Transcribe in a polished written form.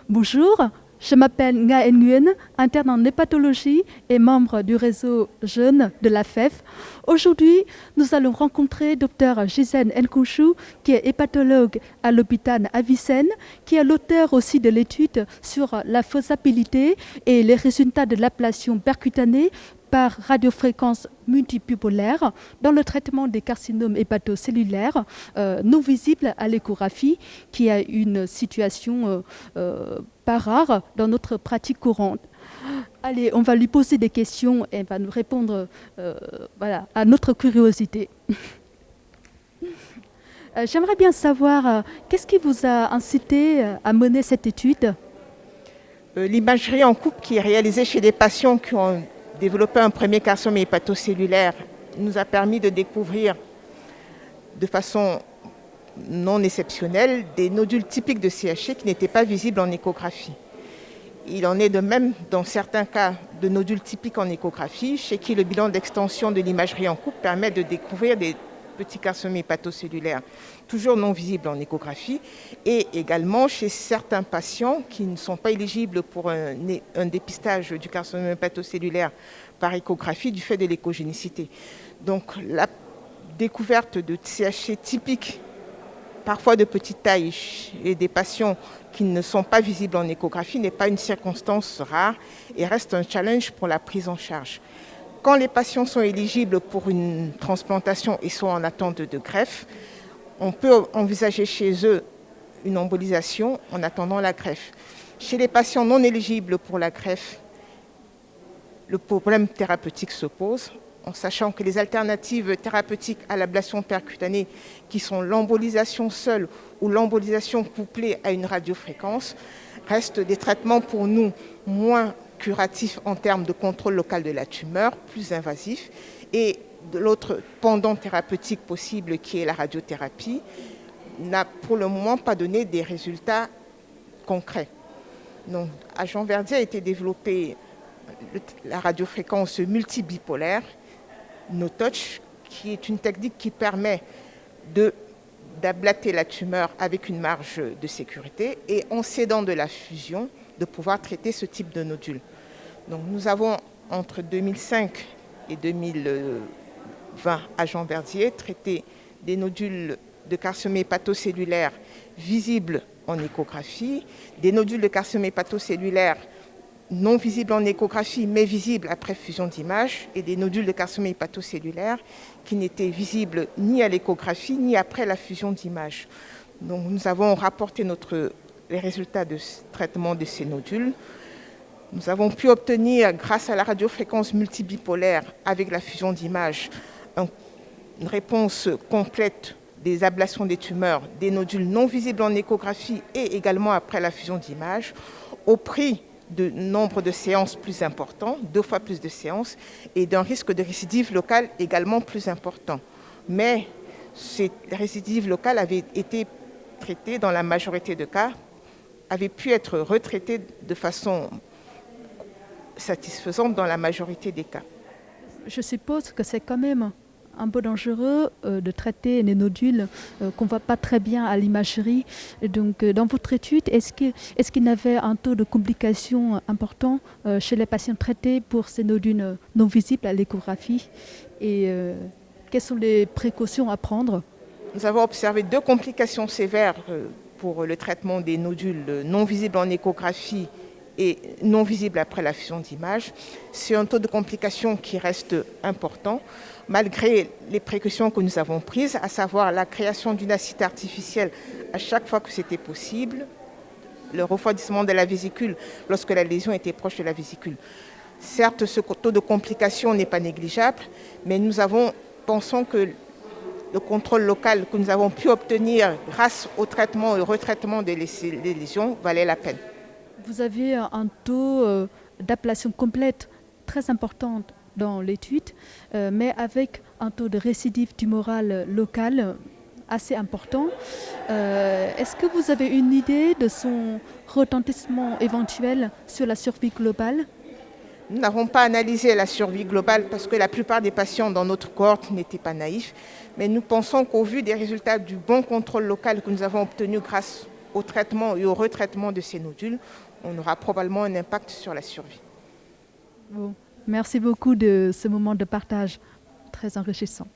Bonjour, je m'appelle Nga Nguyen, interne en hépatologie et membre du réseau jeune de la FEF. Aujourd'hui, nous allons rencontrer Dr Gisèle Nkouchou, qui est hépatologue à l'hôpital Avicenne, qui est l'auteur aussi de l'étude sur la faisabilité et les résultats de l'ablation percutanée par radiofréquence multipolaire dans le traitement des carcinomes hépatocellulaires non visibles à l'échographie, qui est une situation pas rare dans notre pratique courante. Allez, on va lui poser des questions et elle va nous répondre à notre curiosité. J'aimerais bien savoir, qu'est-ce qui vous a incité à mener cette étude ? L'imagerie en coupe qui est réalisée chez des patients qui ont développé un premier carcinome hépatocellulaire nous a permis de découvrir de façon non exceptionnelle des nodules typiques de CHI qui n'étaient pas visibles en échographie. Il en est de même dans certains cas de nodules typiques en échographie, chez qui le bilan d'extension de l'imagerie en coupe permet de découvrir des petits carcinomes hépatocellulaires toujours non visibles en échographie, et également chez certains patients qui ne sont pas éligibles pour un dépistage du carcinome hépatocellulaire par échographie du fait de l'échogénicité. Donc la découverte de CHI typiques, parfois de petite taille, et des patients qui ne sont pas visibles en échographie n'est pas une circonstance rare et reste un challenge pour la prise en charge. Quand les patients sont éligibles pour une transplantation et sont en attente de greffe, on peut envisager chez eux une embolisation en attendant la greffe. Chez les patients non éligibles pour la greffe, le problème thérapeutique se pose, en sachant que les alternatives thérapeutiques à l'ablation percutanée, qui sont l'embolisation seule ou l'embolisation couplée à une radiofréquence, restent des traitements pour nous moins curatifs en termes de contrôle local de la tumeur, plus invasifs, et de l'autre pendant thérapeutique possible qui est la radiothérapie, n'a pour le moment pas donné des résultats concrets. Donc, à Jean Verdier a été développée la radiofréquence multibipolaire, no-touch, qui est une technique qui permet d'ablater la tumeur avec une marge de sécurité et en s'aidant de la fusion, de pouvoir traiter ce type de nodule. Donc nous avons entre 2005 et 2020 à Jean Verdier traité des nodules de carcinome hépatocellulaire visibles en échographie, des nodules de carcinome hépatocellulaire non visibles en échographie, mais visibles après fusion d'images, et des nodules de carcinome hépatocellulaire qui n'étaient visibles ni à l'échographie, ni après la fusion d'images. Donc nous avons rapporté les résultats de ce traitement de ces nodules. Nous avons pu obtenir, grâce à la radiofréquence multibipolaire avec la fusion d'images, une réponse complète des ablations des tumeurs, des nodules non visibles en échographie et également après la fusion d'images, au prix de nombre de séances plus important, 2 fois plus de séances, et d'un risque de récidive locale également plus important. Mais ces récidives locales avaient été traitées dans la majorité de cas, avaient pu être retraitées de façon satisfaisante dans la majorité des cas. Je suppose que c'est quand même un peu dangereux de traiter les nodules qu'on ne voit pas très bien à l'imagerie. Donc, dans votre étude, est-ce qu'il y avait un taux de complications important chez les patients traités pour ces nodules non visibles à l'échographie ? Et quelles sont les précautions à prendre ? Nous avons observé 2 complications sévères pour le traitement des nodules non visibles en échographie et non visibles après la fusion d'images. C'est un taux de complications qui reste important, malgré les précautions que nous avons prises, à savoir la création d'une acide artificielle à chaque fois que c'était possible, le refroidissement de la vésicule lorsque la lésion était proche de la vésicule. Certes, ce taux de complications n'est pas négligeable, mais nous pensons que le contrôle local que nous avons pu obtenir grâce au traitement et au retraitement des lésions valait la peine. Vous avez un taux d'ablation complète très important dans l'étude, mais avec un taux de récidive tumorale locale assez important. Est-ce que vous avez une idée de son retentissement éventuel sur la survie globale ? Nous n'avons pas analysé la survie globale parce que la plupart des patients dans notre cohorte n'étaient pas naïfs, mais nous pensons qu'au vu des résultats du bon contrôle local que nous avons obtenu grâce au traitement et au retraitement de ces nodules, on aura probablement un impact sur la survie. Bon, merci beaucoup de ce moment de partage très enrichissant.